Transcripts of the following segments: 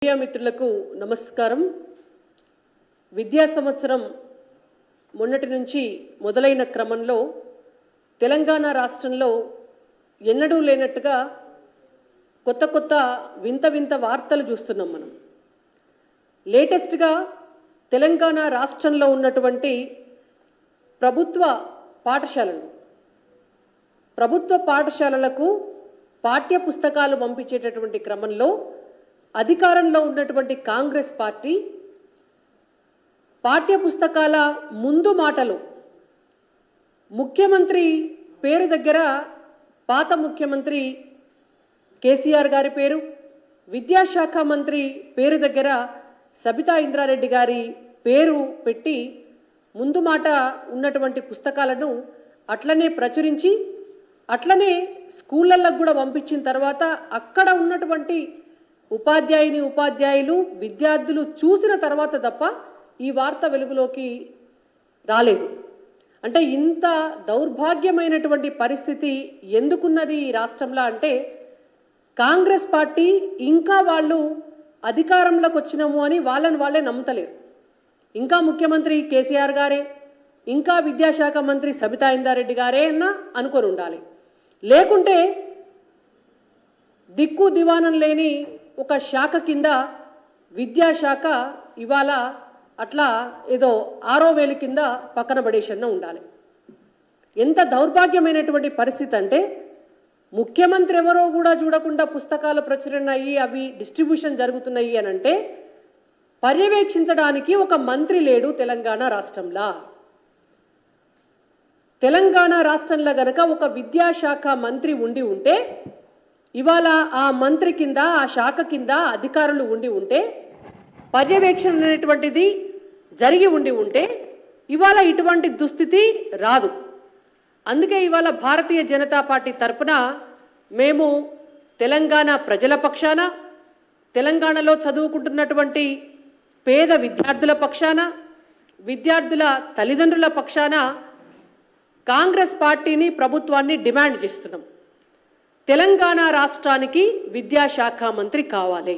Media మిత్రులకు నమస్కారం. విద్యా సంవత్సరం మొన్నటి నుంచి మొదలైన క్రమంలో తెలంగాణ రాష్ట్రంలో ఎన్నడూ లేనట్టుగా కొత్త వింత వార్తలు చూస్తున్నాం మనం. లేటెస్ట్గా తెలంగాణ రాష్ట్రంలో ఉన్నటువంటి ప్రభుత్వ పాఠశాలలకు పాఠ్య పుస్తకాలు పంపించేటటువంటి క్రమంలో అధికారంలో ఉన్నటువంటి కాంగ్రెస్ పార్టీ పాఠ్య పుస్తకాల ముందు మాటలు ముఖ్యమంత్రి పేరు దగ్గర పాత ముఖ్యమంత్రి కేసీఆర్ గారి పేరు, విద్యాశాఖ మంత్రి పేరు దగ్గర సబితా ఇంద్రారెడ్డి గారి పేరు పెట్టి ముందు మాట ఉన్నటువంటి పుస్తకాలను అట్లనే ప్రచురించి అట్లనే స్కూళ్ళల్లో కూడా పంపించిన తర్వాత అక్కడ ఉన్నటువంటి ఉపాధ్యాయులు విద్యార్థులు చూసిన తర్వాత తప్ప ఈ వార్త వెలుగులోకి రాలేదు. అంటే ఇంత దౌర్భాగ్యమైనటువంటి పరిస్థితి ఎందుకున్నది ఈ రాష్ట్రంలో అంటే కాంగ్రెస్ పార్టీ ఇంకా వాళ్ళు అధికారంలోకి వచ్చినాము అని వాళ్ళే నమ్ముతలేరు. ఇంకా ముఖ్యమంత్రి కేసీఆర్ గారే, ఇంకా విద్యాశాఖ మంత్రి సబితా ఇంద్రారెడ్డి గారే అన్న అనుకొని ఉండాలి. లేకుంటే దిక్కు దివానం లేని ఒక శాఖ కింద విద్యాశాఖ ఇవాళ అట్లా ఏదో 6వ వేలు కింద పక్కన పడేసన్న ఉండాలి. ఎంత దౌర్భాగ్యమైనటువంటి పరిస్థితి అంటే ముఖ్యమంత్రి ఎవరో కూడా చూడకుండా పుస్తకాలు ప్రచురణ అయ్యి అవి డిస్ట్రిబ్యూషన్ జరుగుతున్నాయి అని అంటే పర్యవేక్షించడానికి ఒక మంత్రి లేడు తెలంగాణ రాష్ట్రంలో. తెలంగాణ రాష్ట్రంలో గనక ఒక విద్యాశాఖ మంత్రి ఉండి ఉంటే ఇవాళ ఆ మంత్రి కింద ఆ శాఖ కింద అధికారులు ఉండి ఉంటే పర్యవేక్షణ అనేటువంటిది జరిగి ఉండి ఉంటే ఇవాళ ఇటువంటి దుస్థితి రాదు. అందుకే ఇవాళ భారతీయ జనతా పార్టీ తరపున మేము తెలంగాణ ప్రజల పక్షాన, తెలంగాణలో చదువుకుంటున్నటువంటి పేద విద్యార్థుల పక్షాన, విద్యార్థుల తల్లిదండ్రుల పక్షాన కాంగ్రెస్ పార్టీని ప్రభుత్వాన్ని డిమాండ్ చేస్తున్నాం. తెలంగాణ రాష్ట్రానికి విద్యాశాఖ మంత్రి కావాలి.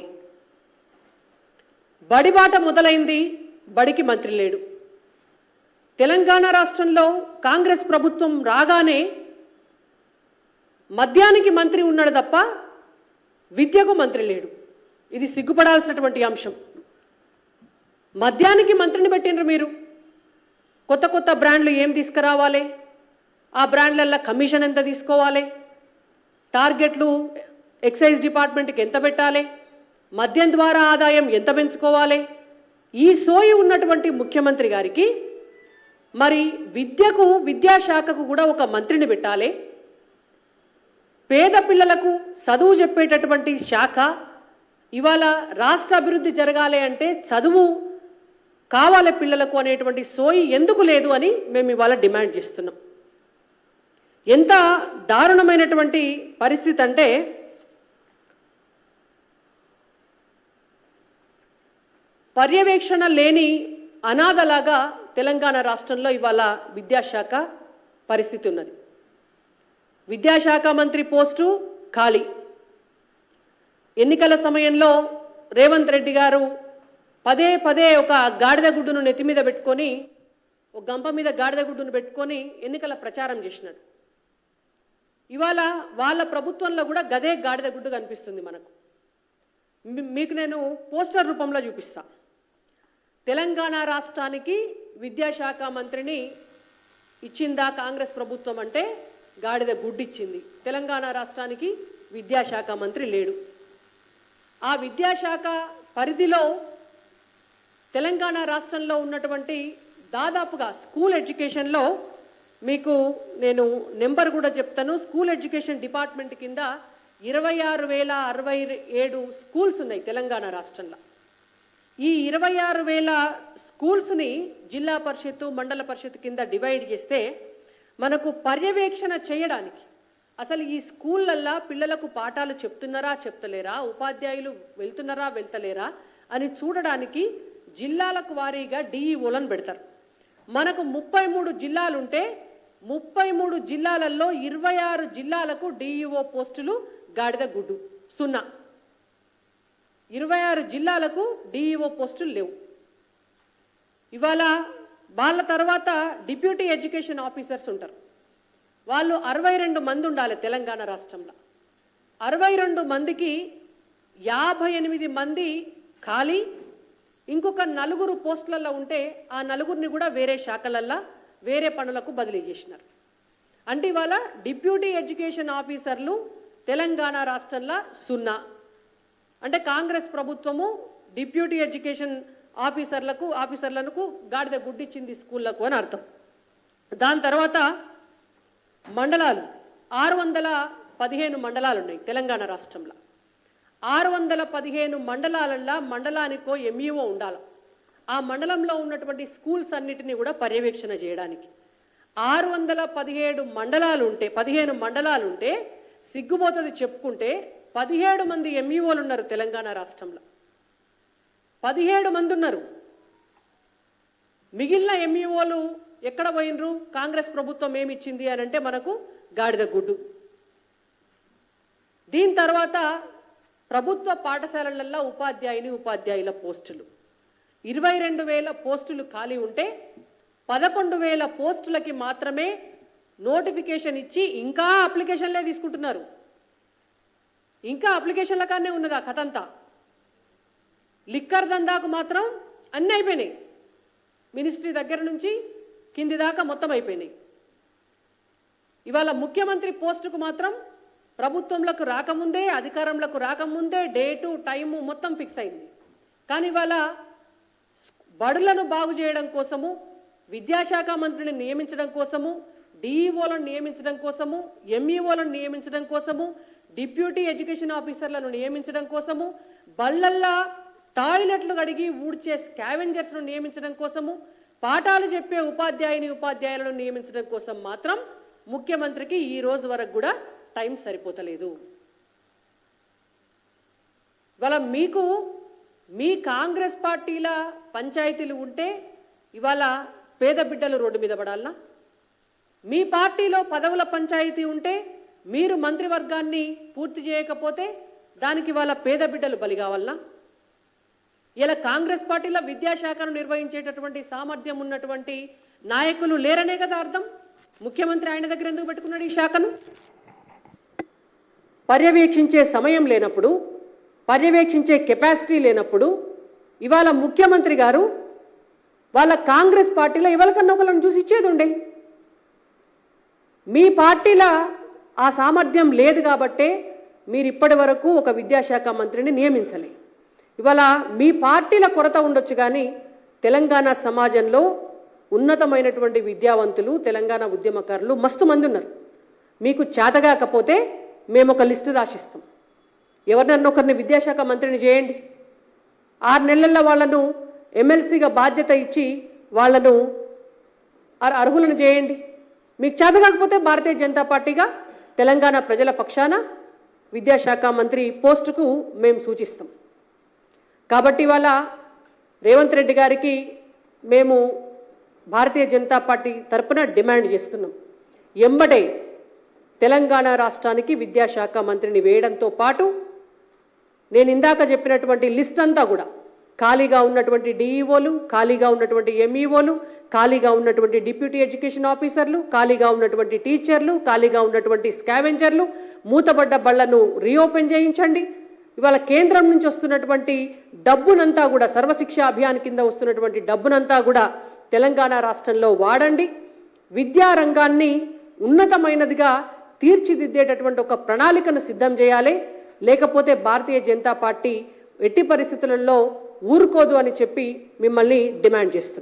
బడిబాట మొదలైంది, బడికి మంత్రి లేడు. తెలంగాణ రాష్ట్రంలో కాంగ్రెస్ ప్రభుత్వం రాగానే మద్యానికి మంత్రి ఉన్నాడు తప్ప విద్యకు మంత్రి లేడు. ఇది సిగ్గుపడాల్సినటువంటి అంశం. మద్యానికి మంత్రిని పెట్టినరు మీరు. కొత్త బ్రాండ్లు ఏం తీసుకురావాలి, ఆ బ్రాండ్లల్లో కమిషన్ ఎంత తీసుకోవాలి, టార్గెట్లు ఎక్సైజ్ డిపార్ట్మెంట్కి ఎంత పెట్టాలి, మద్యం ద్వారా ఆదాయం ఎంత పెంచుకోవాలి, ఈ సోయి ఉన్నటువంటి ముఖ్యమంత్రి గారికి మరి విద్యకు విద్యాశాఖకు కూడా ఒక మంత్రిని పెట్టాలి. పేద పిల్లలకు చదువు చెప్పేటటువంటి శాఖ ఇవాళ రాష్ట్ర అభివృద్ధి జరగాలి అంటే చదువు కావాలి పిల్లలకు అనేటువంటి సోయి ఎందుకు లేదు అని మేము ఇవాళ డిమాండ్ చేస్తున్నాం. ఎంత దారుణమైనటువంటి పరిస్థితి అంటే పర్యవేక్షణ లేని అనాథలాగా తెలంగాణ రాష్ట్రంలో ఇవాళ విద్యాశాఖ పరిస్థితి ఉన్నది. విద్యాశాఖ మంత్రి పోస్టు ఖాళీ. ఎన్నికల సమయంలో రేవంత్ రెడ్డి గారు పదే ఒక గాడిద గుడ్డును నెత్తి మీద పెట్టుకొని, ఒక గంప మీద గాడిద గుడ్డును పెట్టుకొని ఎన్నికల ప్రచారం చేసినాడు. ఇవాళ వాళ్ళ ప్రభుత్వంలో కూడా గదే గాడిద గుడ్డు కనిపిస్తుంది మనకు. మీకు నేను పోస్టర్ రూపంలో చూపిస్తా. తెలంగాణ రాష్ట్రానికి విద్యాశాఖ మంత్రిని ఇచ్చిందా కాంగ్రెస్ ప్రభుత్వం అంటే గాడిద గుడ్డు ఇచ్చింది. తెలంగాణ రాష్ట్రానికి విద్యాశాఖ మంత్రి లేడు. ఆ విద్యాశాఖ పరిధిలో తెలంగాణ రాష్ట్రంలో ఉన్నటువంటి దాదాపుగా స్కూల్ ఎడ్యుకేషన్లో మీకు నేను నెంబర్ కూడా చెప్తాను. స్కూల్ ఎడ్యుకేషన్ డిపార్ట్మెంట్ కింద 26,067 స్కూల్స్ ఉన్నాయి తెలంగాణ రాష్ట్రంలో. ఈ 26,000 స్కూల్స్ని జిల్లా పరిషత్తు మండల పరిషత్ కింద డివైడ్ చేస్తే మనకు పర్యవేక్షణ చేయడానికి అసలు ఈ స్కూళ్ళల్లో పిల్లలకు పాఠాలు చెప్తున్నారా చెప్తలేరా, ఉపాధ్యాయులు వెళ్తలేరా అని చూడడానికి జిల్లాలకు వారీగా డిఈఓలను పెడతారు. మనకు 33 జిల్లాలుంటే 33 జిల్లాలలో 26 జిల్లాలకు డిఈఓ పోస్టులు గాడిద గుడ్డు 0. 26 జిల్లాలకు డిఈఓ పోస్టులు లేవు. ఇవాళ వాళ్ళ తర్వాత డిప్యూటీ ఎడ్యుకేషన్ ఆఫీసర్స్ ఉంటారు. వాళ్ళు 62 మంది ఉండాలి తెలంగాణ రాష్ట్రంలో. 62 మందికి 58 మంది ఖాళీ, ఇంకొక 4 పోస్టులలో ఉంటే ఆ 4ని కూడా వేరే శాఖలల్లో వేరే పనులకు బదిలీ చేసినారు. అంటే ఇవాళ డిప్యూటీ ఎడ్యుకేషన్ ఆఫీసర్లు తెలంగాణ రాష్ట్రంలో 0. అంటే కాంగ్రెస్ ప్రభుత్వము డిప్యూటీ ఎడ్యుకేషన్ ఆఫీసర్లకు గాడిద గుడ్డిచ్చింది స్కూళ్లకు అని అర్థం. దాని తర్వాత మండలాలు 615 మండలాలు ఉన్నాయి తెలంగాణ రాష్ట్రంలో. 615 మండలాలలో మండలానికో ఎంఈఓ ఉండాలి. ఆ మండలంలో ఉన్నటువంటి స్కూల్స్ అన్నిటినీ కూడా పర్యవేక్షణ చేయడానికి 617 మండలాలు ఉంటే 15 మండలాలు ఉంటే సిగ్గుపోతుంది చెప్పుకుంటే 17 మంది ఎంఈఓలు ఉన్నారు తెలంగాణ రాష్ట్రంలో. 17 మంది ఉన్నారు. మిగిలిన ఎంఈఓలు ఎక్కడ పోయినరు? కాంగ్రెస్ ప్రభుత్వం ఏమిచ్చింది అని అంటే మనకు గాడిద గుడ్డు. దీని తర్వాత ప్రభుత్వ పాఠశాలలలో ఉపాధ్యాయుల పోస్టులు 22,000 పోస్టులు ఖాళీ ఉంటే 11,000 పోస్టులకి మాత్రమే నోటిఫికేషన్ ఇచ్చి ఇంకా అప్లికేషన్లే తీసుకుంటున్నారు. ఇంకా అప్లికేషన్ల కానే ఉన్నది ఆ కథ అంతా. లిక్కర్ దందాకు మాత్రం అన్నీ అయిపోయినాయి. మినిస్ట్రీ దగ్గర నుంచి కింది దాకా మొత్తం అయిపోయినాయి. ఇవాళ ముఖ్యమంత్రి పోస్టుకు మాత్రం ప్రభుత్వంలోకి రాకముందే, అధికారంలోకి రాకముందే డేటు టైము మొత్తం ఫిక్స్ అయింది. కానీ ఇవాళ బడులను బాగు చేయడం కోసము, విద్యాశాఖ మంత్రిని నియమించడం కోసము, డిఈఓలను నియమించడం కోసము, ఎంఈఓలను నియమించడం కోసము, డిప్యూటీ ఎడ్యుకేషన్ ఆఫీసర్లను నియమించడం కోసము, బళ్ళల్లా టాయిలెట్లు కడిగి ఊడ్చే స్కావెంజర్స్ను నియమించడం కోసము, పాఠాలు చెప్పే ఉపాధ్యాయులను నియమించడం కోసం మాత్రం ముఖ్యమంత్రికి ఈ రోజు వరకు కూడా టైం సరిపోతలేదు. ఇవాళ మీకు మీ కాంగ్రెస్ పార్టీల పంచాయతీలు ఉంటే ఇవాళ పేద బిడ్డలు రోడ్డు మీద పడాలనా? మీ పార్టీలో పదవుల పంచాయతీ ఉంటే మీరు మంత్రివర్గాన్ని పూర్తి చేయకపోతే దానికి ఇవాళ పేద బిడ్డలు బలి కావాలనా? ఇలా కాంగ్రెస్ పార్టీలో విద్యాశాఖను నిర్వహించేటటువంటి సామర్థ్యం ఉన్నటువంటి నాయకులు లేరనే కదా అర్థం. ముఖ్యమంత్రి ఆయన దగ్గర ఎందుకు పెట్టుకున్నాడు ఈ శాఖను? పర్యవేక్షించే సమయం లేనప్పుడు, పర్యవేక్షించే కెపాసిటీ లేనప్పుడు ఇవాళ ముఖ్యమంత్రి గారు వాళ్ళ కాంగ్రెస్ పార్టీలో ఎవరికన్నా ఒకళ్ళని చూసి ఇచ్చేది ఉండే. మీ పార్టీలో ఆ సామర్థ్యం లేదు కాబట్టే మీరు ఇప్పటి వరకు ఒక విద్యాశాఖ మంత్రిని నియమించలే. ఇవాళ మీ పార్టీల కొరత ఉండొచ్చు కానీ తెలంగాణ సమాజంలో ఉన్నతమైనటువంటి విద్యావంతులు, తెలంగాణ ఉద్యమకారులు మస్తు మంది ఉన్నారు. మీకు చేతగాకపోతే మేము ఒక లిస్టు రాసిస్తాం. ఎవరినన్నా ఒకరిని విద్యాశాఖ మంత్రిని చేయండి. 6 నెలల్లో వాళ్ళను ఎమ్మెల్సీగా బాధ్యత ఇచ్చి వాళ్ళను అర్హులను చేయండి. మీకు చేతగాకపోతే భారతీయ జనతా పార్టీగా తెలంగాణ ప్రజల పక్షాన విద్యాశాఖ మంత్రి పోస్టుకు మేము సూచిస్తాం. కాబట్టి ఇవాళ రేవంత్ రెడ్డి గారికి మేము భారతీయ జనతా పార్టీ తరపున డిమాండ్ చేస్తున్నాం. ఎంబడే తెలంగాణ రాష్ట్రానికి విద్యాశాఖ మంత్రిని వేయడంతో పాటు నేను ఇందాక చెప్పినటువంటి లిస్ట్ అంతా కూడా ఖాళీగా ఉన్నటువంటి డిఈఓలు, ఖాళీగా ఉన్నటువంటి ఎంఈఓలు, ఖాళీగా ఉన్నటువంటి డిప్యూటీ ఎడ్యుకేషన్ ఆఫీసర్లు, ఖాళీగా ఉన్నటువంటి టీచర్లు, ఖాళీగా ఉన్నటువంటి స్కావెంజర్లు, మూతబడ్డ బళ్లను రీఓపెన్ చేయించండి. ఇవాళ కేంద్రం నుంచి వస్తున్నటువంటి డబ్బునంతా కూడా సర్వశిక్ష అభియాన్ కింద వస్తున్నటువంటి డబ్బునంతా కూడా తెలంగాణ రాష్ట్రంలో వాడండి. విద్యారంగాన్ని ఉన్నతమైనదిగా తీర్చిదిద్దేటటువంటి ఒక ప్రణాళికను సిద్ధం చేయాలి. లేకపోతే భారతీయ జనతా పార్టీ ఎట్టి పరిస్థితులలో ఊరుకోదు అని చెప్పి మిమ్మల్ని డిమాండ్ చేస్తున్నాం.